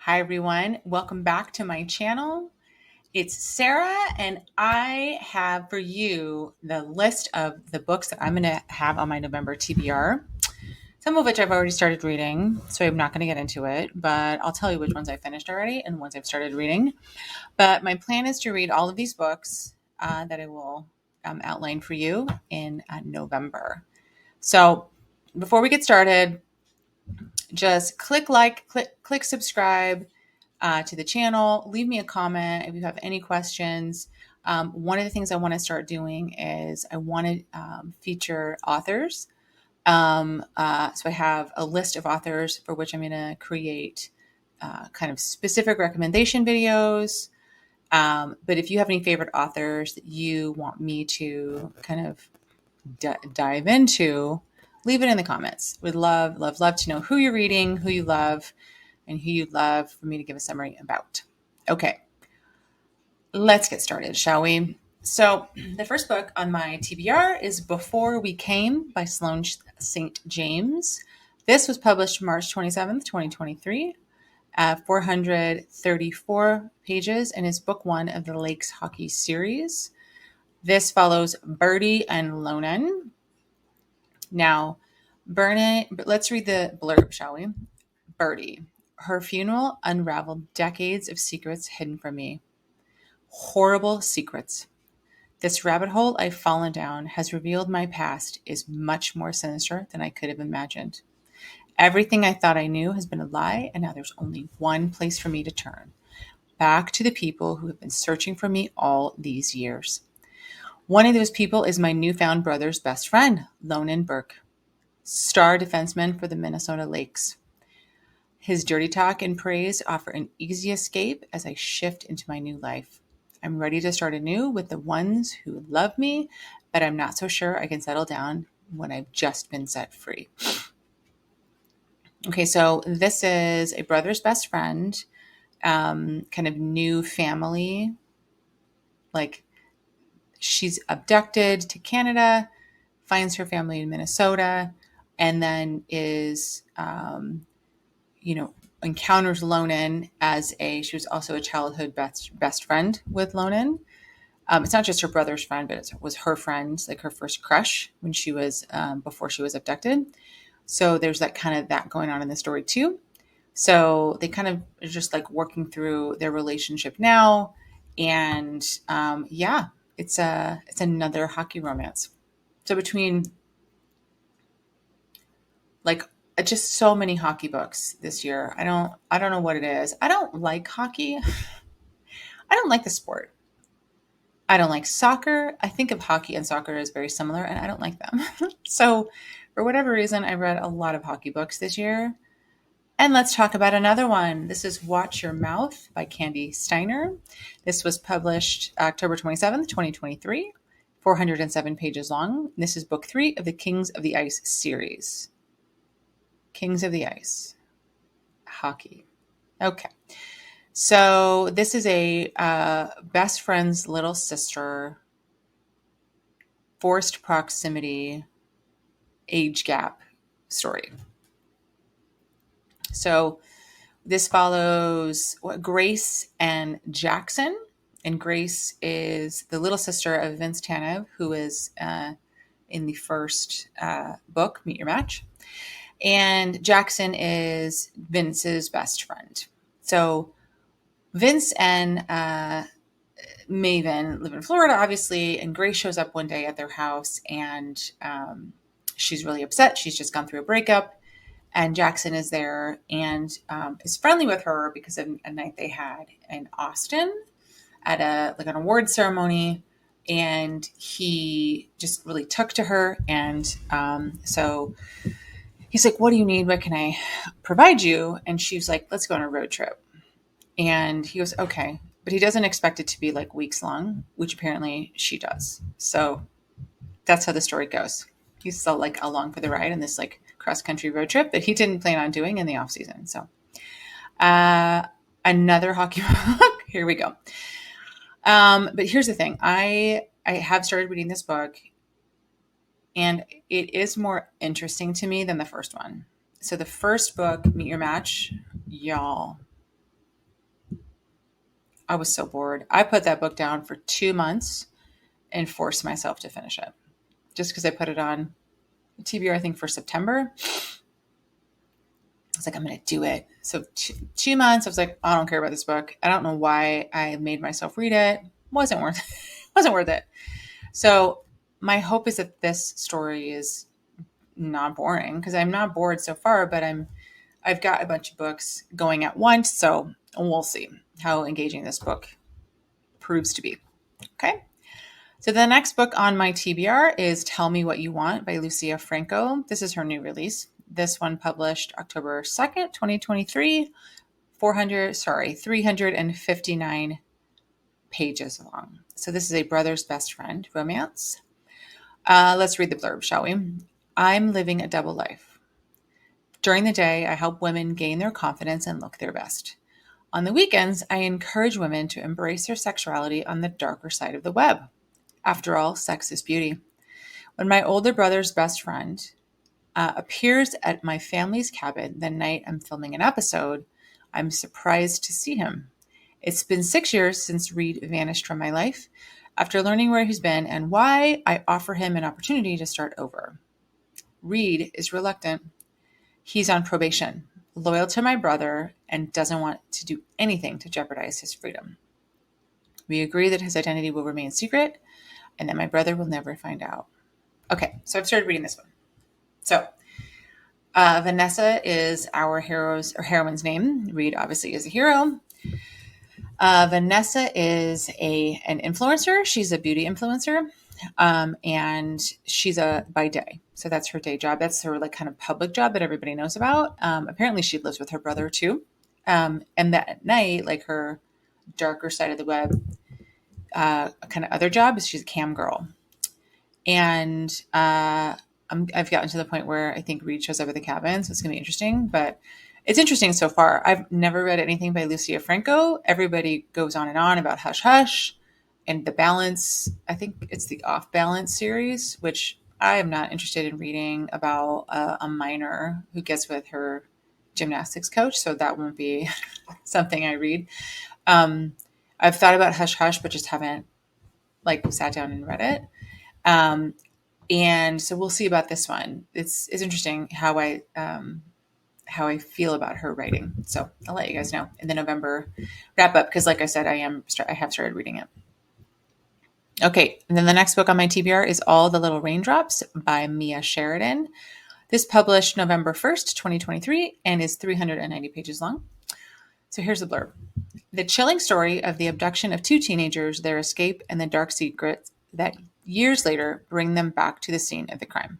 Hi, everyone. Welcome back to my channel. It's Sarah, and I have for you the list of the books that I'm going to have on my November TBR, some of which I've already started reading, so I'm not going to get into it, but I'll tell you which ones I finished already and ones I've started reading. But my plan is to read all of these books that I will outline for you in November. So before we get started, just click subscribe to the channel. Leave me a comment if you have any questions. One of the things I want to start doing is I want to feature authors. So I have a list of authors for which I'm going to create kind of specific recommendation videos. But if you have any favorite authors that you want me to kind of dive into, leave it in the comments. Would love to know who you're reading, who you love, and who you'd love for me to give a summary about. Okay, let's get started, shall we? So the first book on my TBR is Before We Came by Sloane St. James. This was published March 27th, 2023, 434 pages, and is book one of the Lakes Hockey series. This follows Birdie and Lonan. Now, let's read the blurb, shall we? Birdie. Her funeral unraveled decades of secrets hidden from me. Horrible secrets. This rabbit hole I've fallen down has revealed my past is much more sinister than I could have imagined. Everything I thought I knew has been a lie, and now there's only one place for me to turn. Back to the people who have been searching for me all these years. One of those people is my newfound brother's best friend, Lonan Burke, star defenseman for the Minnesota Lakes. His dirty talk and praise offer an easy escape as I shift into my new life. I'm ready to start anew with the ones who love me, but I'm not so sure I can settle down when I've just been set free. Okay, so this is a brother's best friend, kind of new family. Like, she's abducted to Canada, finds her family in Minnesota, and then is encounters Lonan she was also a childhood best friend with Lonan. It's not just her brother's friend, but it was her friend, like her first crush when she was, before she was abducted. So there's that going on in the story too. So they kind of are just like working through their relationship now. And it's another hockey romance. So between like just so many hockey books this year. I don't know what it is. I don't like hockey. I don't like the sport. I don't like soccer. I think of hockey and soccer as very similar, and I don't like them. So for whatever reason, I read a lot of hockey books this year. And let's talk about another one. This is Watch Your Mouth by Kandi Steiner. This was published October 27th, 2023, 407 pages long. This is book 3 of the Kings of the Ice series. Kings of the Ice. Hockey. Okay. So this is a best friend's little sister, forced proximity, age gap story. So this follows Grace and Jackson. And Grace is the little sister of Vince Tanev, who is in the first book, Meet Your Match. And Jackson is Vince's best friend. So Vince and Maven live in Florida, obviously, and Grace shows up one day at their house, and she's really upset. She's just gone through a breakup, and Jackson is there and is friendly with her because of a night they had in Austin at an award ceremony, and he just really took to her, and so he's like, "What do you need? What can I provide you?" And she's like, "Let's go on a road trip." And he goes, "Okay." But he doesn't expect it to be like weeks long, which apparently she does. So that's how the story goes. He's still like along for the ride in this like cross country road trip that he didn't plan on doing in the off season. So another hockey book. Here we go. But here's the thing. I have started reading this book, and it is more interesting to me than the first one. So the first book, Meet Your Match, y'all, I was so bored. I put that book down for 2 months and forced myself to finish it just because I put it on TBR, I think, for September. I was like, I'm going to do it. So 2 months, I was like, I don't care about this book. I don't know why I made myself read it. Wasn't worth it. Wasn't worth it. So my hope is that this story is not boring, because I'm not bored so far, but I've got a bunch of books going at once. So we'll see how engaging this book proves to be. Okay. So the next book on my TBR is Tell Me What You Want by Lucia Franco. This is her new release. This one published October 2nd, 2023, 359 pages long. So this is a brother's best friend romance. Let's read the blurb, shall we? I'm living a double life. During the day, I help women gain their confidence and look their best. On the weekends, I encourage women to embrace their sexuality on the darker side of the web. After all, sex is beauty. When my older brother's best friend appears at my family's cabin the night I'm filming an episode, I'm surprised to see him. It's been 6 years since Reed vanished from my life. After learning where he's been and why, I offer him an opportunity to start over. Reed is reluctant. He's on probation, loyal to my brother, and doesn't want to do anything to jeopardize his freedom. We agree that his identity will remain secret and that my brother will never find out. Okay, so I've started reading this one. So Vanessa is our heroine's name. Reed obviously is a hero. Vanessa is an influencer. She's a beauty influencer, and she's by day. So that's her day job. That's her kind of public job that everybody knows about. Apparently, she lives with her brother too. And that at night, her darker side of the web, kind of other job is she's a cam girl. And I've gotten to the point where I think Reed shows up at the cabin, so it's going to be interesting. But it's interesting so far. I've never read anything by Lucia Franco. Everybody goes on and on about Hush Hush and The Balance. I think it's the Off Balance series, which I am not interested in reading about a minor who gets with her gymnastics coach. So that won't be something I read. I've thought about Hush Hush, but just haven't sat down and read it. And so we'll see about this one. It's interesting how I feel about her writing. So I'll let you guys know in the November wrap up, because like I said, I have started reading it. Okay, and then the next book on my TBR is All the Little Raindrops by Mia Sheridan. This published November 1st, 2023, and is 390 pages long. So here's the blurb. The chilling story of the abduction of two teenagers, their escape, and the dark secrets that years later bring them back to the scene of the crime.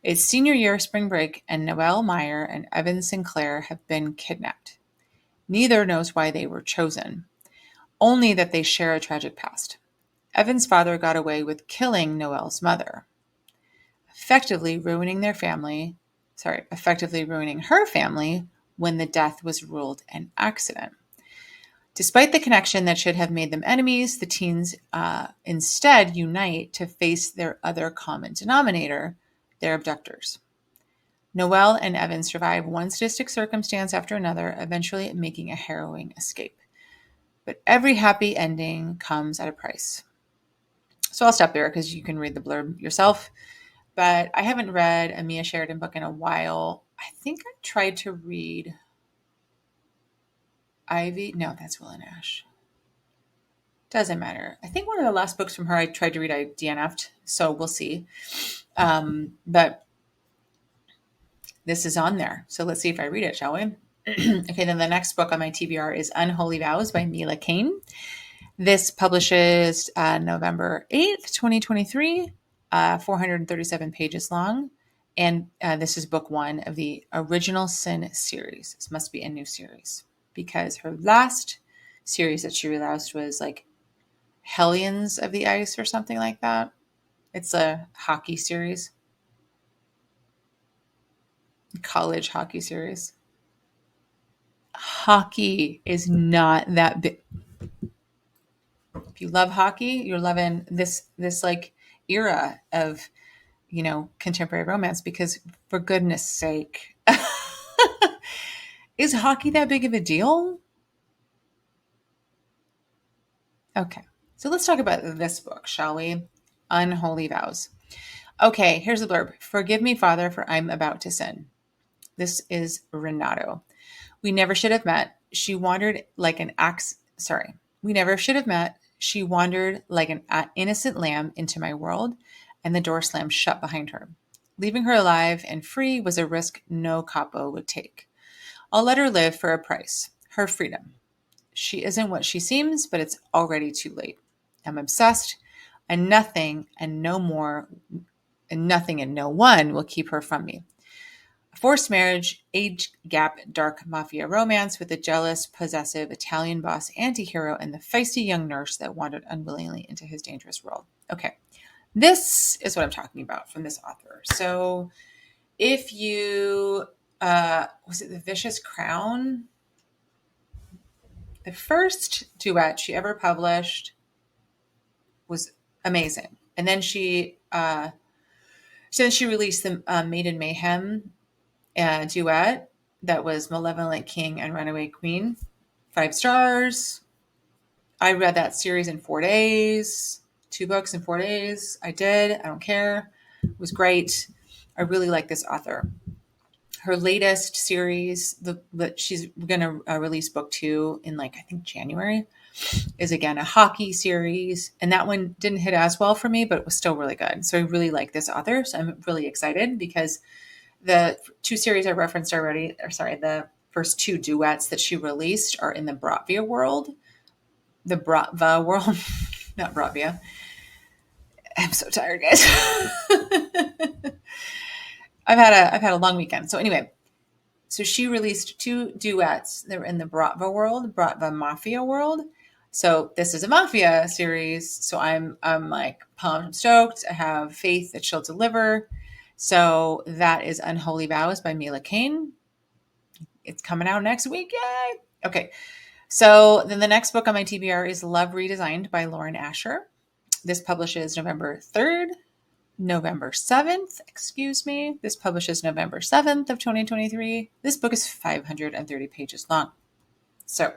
It's senior year spring break, and Noelle Meyer and Evan Sinclair have been kidnapped. Neither knows why they were chosen, only that they share a tragic past. Evan's father got away with killing Noelle's mother, effectively ruining her family when the death was ruled an accident. Despite the connection that should have made them enemies, the teens instead unite to face their other common denominator, their abductors. Noelle and Evan survive one sadistic circumstance after another, eventually making a harrowing escape. But every happy ending comes at a price. So I'll stop there because you can read the blurb yourself. But I haven't read a Mia Sheridan book in a while. I think I tried to read Ivy. No, that's Will and Ash. Doesn't matter. I think one of the last books from her I tried to read, I DNF'd. So we'll see. But this is on there. So let's see if I read it, shall we? Okay, then the next book on my TBR is Unholy Vows by Mila, Kane. This publishes November 8th, 2023, 437 pages long. And this is book one of the Original Sin series. This must be a new series because her last series that she released was Hellions of the Ice or something like that. It's a hockey series. College hockey series. Hockey is not that big. If you love hockey, you're loving this era of, contemporary romance, because for goodness sake, is hockey that big of a deal? Okay, so let's talk about this book, shall we? Unholy Vows. Okay, here's the blurb. Forgive me, Father, for I'm about to sin. This is Renato. We never should have met. She wandered like an axe. Sorry. We never should have met. She wandered like an innocent lamb into my world, and the door slammed shut behind her. Leaving her alive and free was a risk no capo would take. I'll let her live for a price, her freedom. She isn't what she seems, but it's already too late. I'm obsessed, and nothing and no more, and nothing and no one will keep her from me. A forced marriage, age gap, dark mafia romance with a jealous, possessive Italian boss anti-hero and the feisty young nurse that wandered unwillingly into his dangerous world. Okay, this is what I'm talking about from this author. So if you, was it The Vicious Crown? The first duet she ever published was amazing. And then she released the Maiden Mayhem duet that was Malevolent King and Runaway Queen. 5 stars. I read that series in 4 days. 2 books in 4 days. I did. I don't care. It was great. I really like this author. Her latest series, that she's going to release book 2 in I think January, is again a hockey series. And that one didn't hit as well for me, but it was still really good. So I really like this author. So I'm really excited because the 2 series I referenced already, the first 2 duets that she released are in the Bratva world. The Bratva world, not Bratva. I'm so tired, guys. I've had a long weekend. So anyway, so she released 2 duets that were in the Bratva world, Bratva Mafia world. So this is a Mafia series. So I'm like pumped and stoked. I have faith that she'll deliver. So that is Unholy Vows by Mila, Kane. It's coming out next week. Yay! Okay. So then the next book on my TBR is Love Redesigned by Lauren Asher. This publishes November 7th. This publishes November 7th of 2023. This book is 530 pages long. So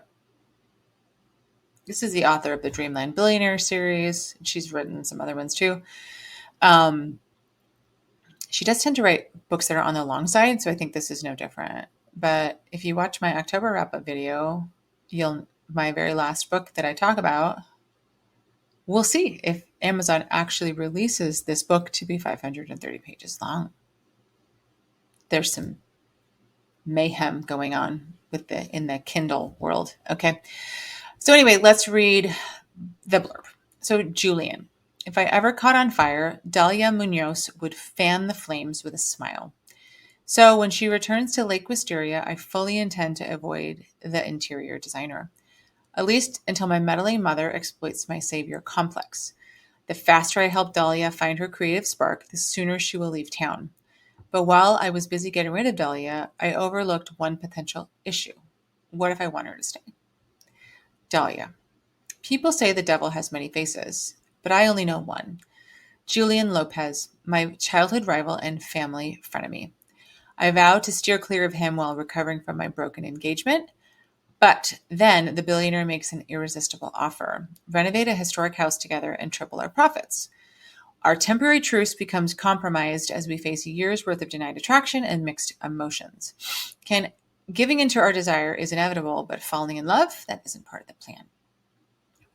this is the author of the Dreamland Billionaire series. She's written some other ones too. She does tend to write books that are on the long side, so I think this is no different. But if you watch my October wrap-up video, my very last book that I talk about, we'll see if Amazon actually releases this book to be 530 pages long. There's some mayhem going on in the Kindle world. Okay. So anyway, let's read the blurb. So Julian. If I ever caught on fire, Dalia Munoz would fan the flames with a smile. So when she returns to Lake Wisteria, I fully intend to avoid the interior designer, at least until my meddling mother exploits my savior complex. The faster I help Dahlia find her creative spark, the sooner she will leave town. But while I was busy getting rid of Dahlia, I overlooked one potential issue. What if I want her to stay? Dahlia. People say the devil has many faces, but I only know one. Julian Lopez, my childhood rival and family frenemy. I vowed to steer clear of him while recovering from my broken engagement. But then the billionaire makes an irresistible offer. Renovate a historic house together and triple our profits. Our temporary truce becomes compromised as we face a year's worth of denied attraction and mixed emotions. Giving into our desire is inevitable, but falling in love, that isn't part of the plan.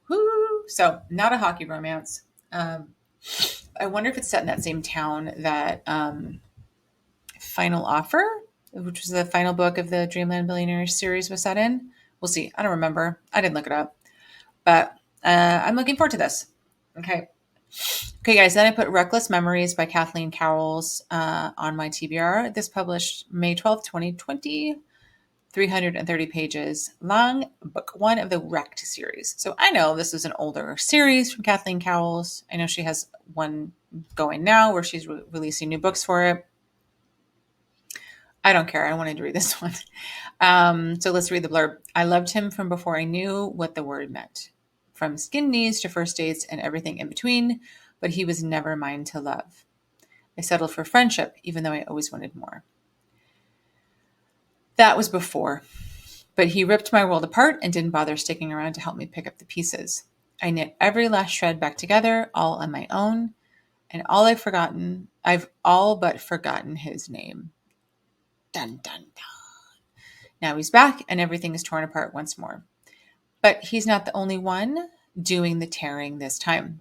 Woo! So, not a hockey romance. I wonder if it's set in that same town that Final Offer, which was the final book of the Dreamland Billionaires series, was set in. We'll see. I don't remember. I didn't look it up. But I'm looking forward to this. Okay, guys. Then I put Reckless Memories by Kathleen Cowles on my TBR. This published May 12th, 2020. 330 pages long, book 1 of the Wrecked series. So I know this is an older series from Kathleen Cowles. I know she has one going now where she's releasing new books for it. I don't care. I wanted to read this one. So let's read the blurb. I loved him from before I knew what the word meant. From skin knees to first dates and everything in between, but he was never mine to love. I settled for friendship, even though I always wanted more. That was before, but he ripped my world apart and didn't bother sticking around to help me pick up the pieces. I knit every last shred back together, all on my own, and I've all but forgotten his name. Dun, dun, dun. Now he's back, and everything is torn apart once more. But he's not the only one doing the tearing this time.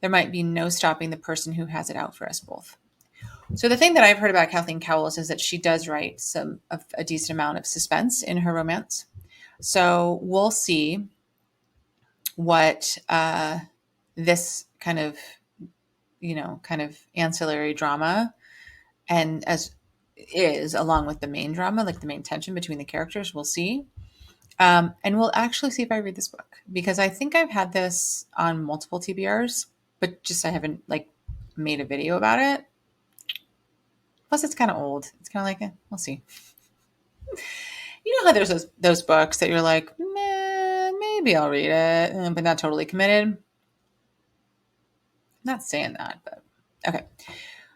There might be no stopping the person who has it out for us both. So the thing that I've heard about Kathleen Cowles is that she does write a decent amount of suspense in her romance. So we'll see what this kind of ancillary drama and as is along with the main drama, like the main tension between the characters. We'll see. And we'll actually see if I read this book, because I think I've had this on multiple TBRs, but just I haven't made a video about it. Plus, it's kind of old. It's kind of like, we'll see. You know how there's those books that you're like, maybe I'll read it, but not totally committed. I'm not saying that, but okay.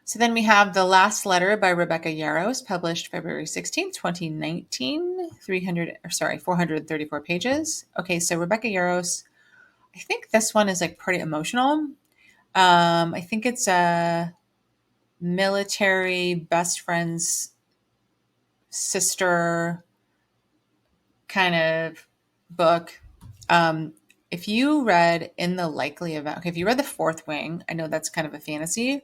So then we have The Last Letter by Rebecca Yarros, published February 16th, 2019, 434 pages. Okay, so Rebecca Yarros, I think this one is pretty emotional. I think it's a military best friend's sister kind of book. If you read In the Likely Event, if you read The Fourth Wing, I know that's kind of a fantasy.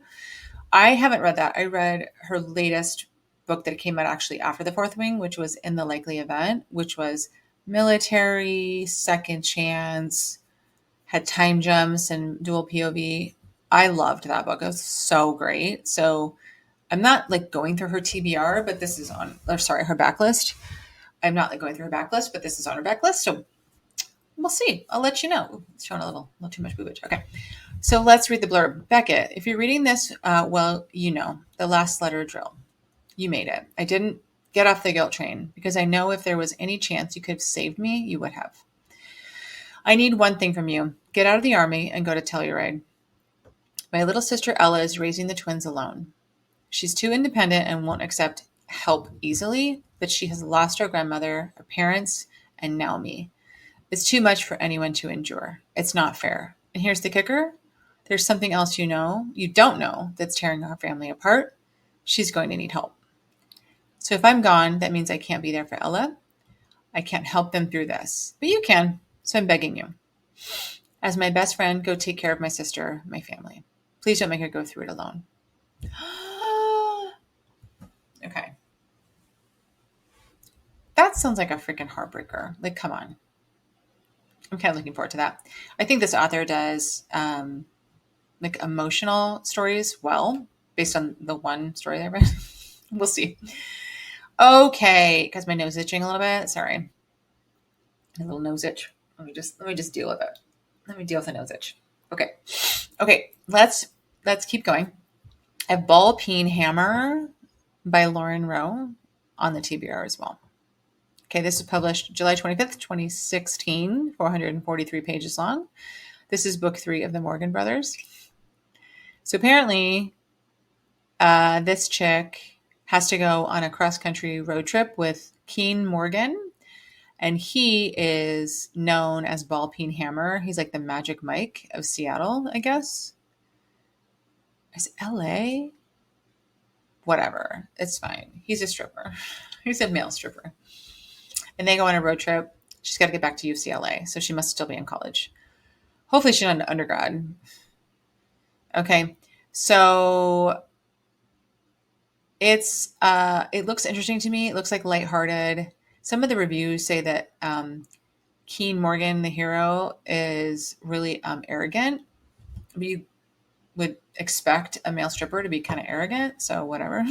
I haven't read that. I read her latest book that came out actually after The Fourth Wing, which was In the Likely Event, which was military, second chance, had time jumps and dual POV. I loved that book. It was so great. So I'm not going through her TBR, but this is her backlist. I'm not going through her backlist, but this is on her backlist. So we'll see. I'll let you know. It's showing a little too much boobage. Okay. So let's read the blurb. Beckett, if you're reading this, the last letter drill. You made it. I didn't get off the guilt train because I know if there was any chance you could have saved me, you would have. I need one thing from you. Get out of the army and go to Telluride. My little sister Ella is raising the twins alone. She's too independent and won't accept help easily, but she has lost her grandmother, her parents, and now me. It's too much for anyone to endure. It's not fair. And here's the kicker. There's something else you don't know, that's tearing our family apart. She's going to need help. So if I'm gone, that means I can't be there for Ella. I can't help them through this, but you can. So I'm begging you. As my best friend, go take care of my sister, my family. Please don't make her go through it alone. Okay. That sounds like a freaking heartbreaker. Come on. I'm kind of looking forward to that. I think this author does emotional stories well, based on the one story that I read. We'll see. Okay, because my nose is itching a little bit. Sorry. A little nose itch. Let me just deal with it. Let me deal with the nose itch. Okay. Let's keep going. I have Ball Peen Hammer by Lauren Rowe on the TBR as well. Okay, this was published July 25th, 2016, 443 pages long. This is book 3 of the Morgan brothers. So apparently, this chick has to go on a cross-country road trip with Kane Morgan, and he is known as Ball Peen Hammer. He's like the Magic Mike of Seattle, I guess. Is it LA? Whatever. It's fine. He's a stripper. He's a male stripper. And they go on a road trip. She's got to get back to UCLA, so she must still be in college. Hopefully she's not an undergrad. Okay. So it looks interesting to me. It looks lighthearted. Some of the reviews say that Kane Morgan, the hero, is really arrogant. You would expect a male stripper to be kind of arrogant, so whatever.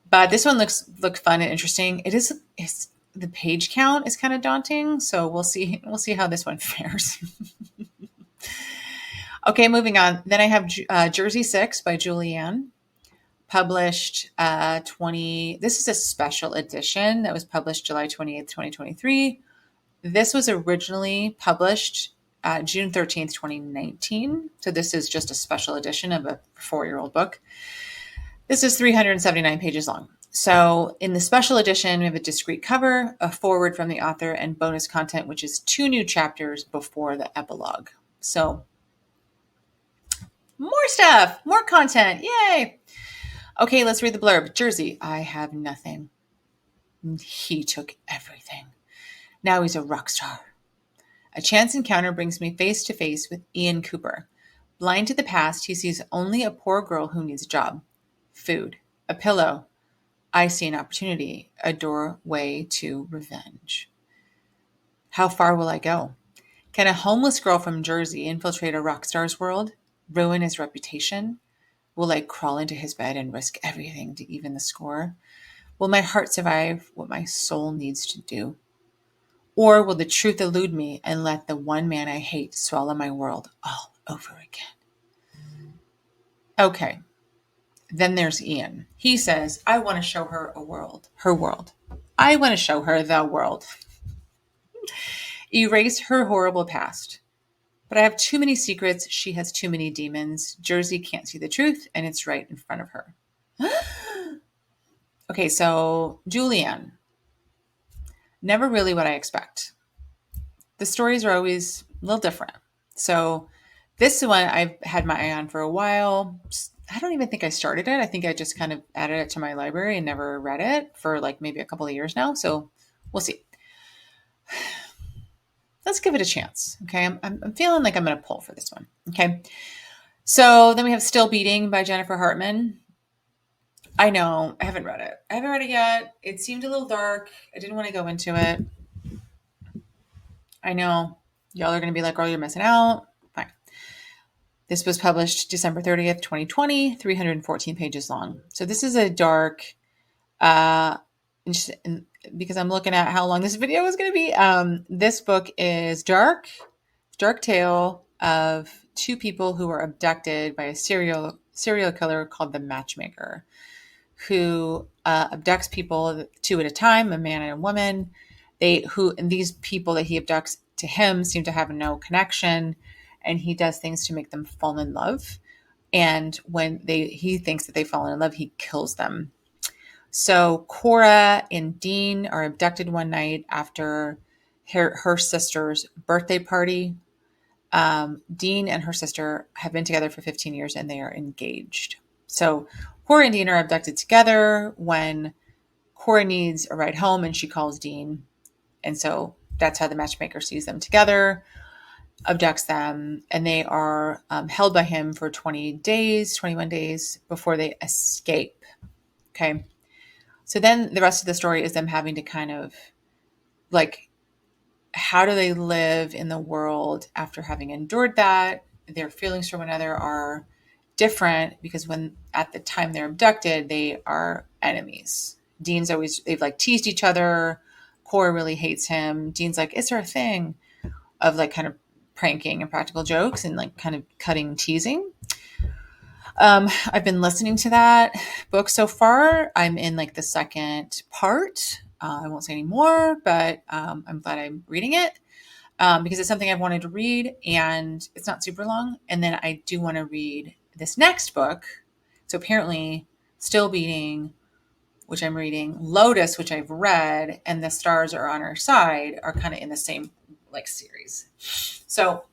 But this one looks fun and interesting. It's the page count is kind of daunting, so we'll see how this one fares. Okay, moving on. Then I have Jersey 6 by Julianne, published this is a special edition that was published July 28th, 2023. This was originally published June 13th, 2019. So this is just a special edition of a 4-year-old book. This is 379 pages long. So in the special edition, we have a discrete cover, a foreword from the author, and bonus content, which is 2 new chapters before the epilogue. So more stuff, more content. Yay. Okay, let's read the blurb. Jersey, I have nothing. He took everything. Now he's a rock star. A chance encounter brings me face to face with Ian Cooper. Blind to the past, he sees only a poor girl who needs a job, food, a pillow. I see an opportunity, a doorway to revenge. How far will I go? Can a homeless girl from Jersey infiltrate a rock star's world, ruin his reputation? Will I crawl into his bed and risk everything to even the score? Will my heart survive what my soul needs to do? Or will the truth elude me and let the one man I hate swallow my world all over again? Okay. Then there's Ian. He says, I want to show her her world. I want to show her the world. Erase her horrible past. But I have too many secrets. She has too many demons. Jersey can't see the truth, and it's right in front of her. Okay, so Julianne. Never really what I expect. The stories are always a little different. So this one I've had my eye on for a while. I don't even think I started it. I think I just kind of added it to my library and never read it for like maybe a couple of years now. So we'll see. Let's give it a chance. Okay. I'm feeling like I'm going to pull for this one. Okay. So then we have Still Beating by Jennifer Hartmann. I know. I haven't read it. I haven't read it yet. It seemed a little dark. I didn't want to go into it. I know. Y'all are going to be like, girl, you're missing out. Fine. This was published December 30th, 2020, 314 pages long. So this is a dark, because I'm looking at how long this video is going to be. This book is dark tale of 2 people who were abducted by a serial killer called the Matchmaker, who abducts people 2 at a time, a man and a woman. And these people that he abducts to him seem to have no connection, and he does things to make them fall in love. And when he thinks that they've fallen in love, he kills them. So Cora and Dean are abducted one night after her sister's birthday party. Dean and her sister have been together for 15 years and they are engaged. So Cora and Dean are abducted together when Cora needs a ride home and she calls Dean. And so that's how the Matchmaker sees them together, abducts them, and they are held by him for 21 days before they escape. Okay. So then the rest of the story is them having to kind of like, how do they live in the world after having endured that? Their feelings for one another are different because when at the time they're abducted, they are enemies. They've like teased each other. Cora really hates him. Dean's like, is there a thing of like kind of pranking and practical jokes and like kind of cutting teasing. I've been listening to that book so far. I'm in like the second part. I won't say any more, but I'm glad I'm reading it because it's something I've wanted to read and it's not super long. And then I do want to read this next book. So apparently Still Beating, which I'm reading, Lotus, which I've read, and The Stars Are on Our Side are kind of in the same like series. So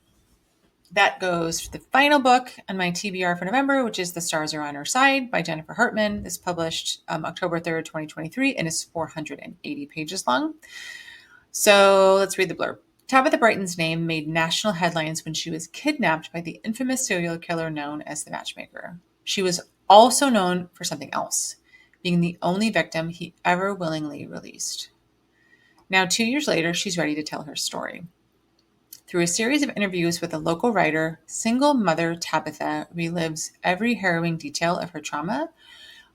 that goes to the final book on my TBR for November, which is The Stars Are on Our Side by Jennifer Hartmann. This published October 3rd, 2023, and is 480 pages long. So let's read the blurb. Tabitha Brighton's name made national headlines when she was kidnapped by the infamous serial killer known as the Matchmaker. She was also known for something else, being the only victim he ever willingly released. Now, 2 years later, she's ready to tell her story. Through a series of interviews with a local writer, single mother Tabitha relives every harrowing detail of her trauma,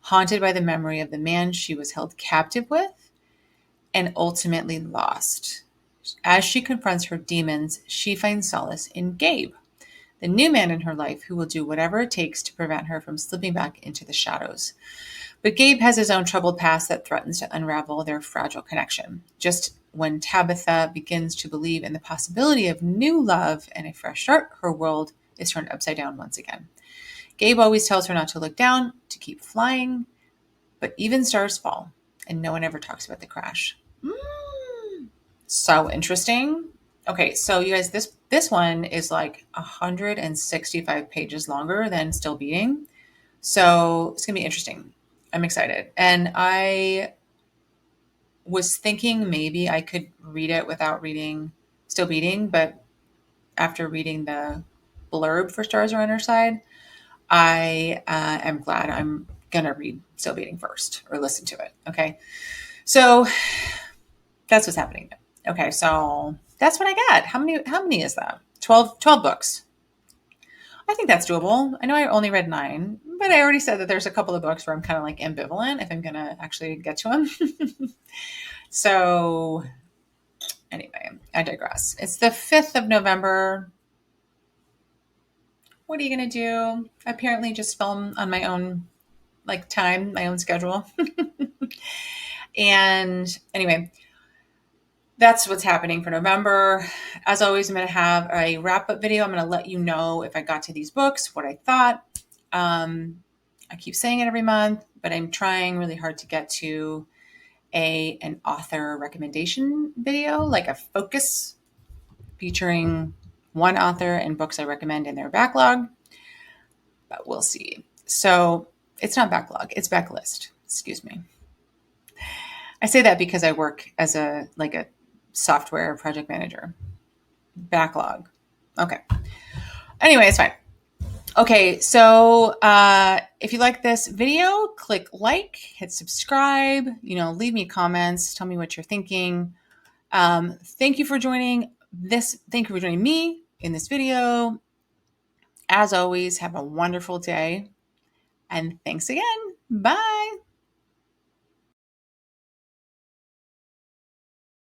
haunted by the memory of the man she was held captive with and ultimately lost. As she confronts her demons, she finds solace in Gabe, the new man in her life who will do whatever it takes to prevent her from slipping back into the shadows. But Gabe has his own troubled past that threatens to unravel their fragile connection. Just when Tabitha begins to believe in the possibility of new love and a fresh start, her world is turned upside down once again. Gabe always tells her not to look down, to keep flying, but even stars fall, and no one ever talks about the crash. So interesting. Okay, so you guys, this one is like 165 pages longer than Still Beating. So it's gonna be interesting. I'm excited. And I was thinking maybe I could read it without reading Still Beating, but after reading the blurb for Stars Are on Our Side, I am glad I'm gonna read Still Beating first, or listen to it. Okay, so that's what's happening. Okay, so that's what I got. How many is that? 12 books. I think that's doable. I know I only read 9, but I already said that there's a couple of books where I'm kind of like ambivalent if I'm going to actually get to them. So anyway, I digress. It's the 5th of November. What are you going to do? Apparently just film on my own time, my own schedule. And anyway, that's what's happening for November. As always, I'm going to have a wrap-up video. I'm going to let you know if I got to these books, what I thought. I keep saying it every month, but I'm trying really hard to get to an author recommendation video, like a focus featuring one author and books I recommend in their backlog. But we'll see. So it's not backlog, it's backlist. Excuse me. I say that because I work as a software project manager. Backlog. Okay. Anyway, it's fine. Okay, so if you like this video, click like, hit subscribe, leave me comments, tell me what you're thinking. Thank you for joining me in this video. As always, have a wonderful day, and thanks again. Bye.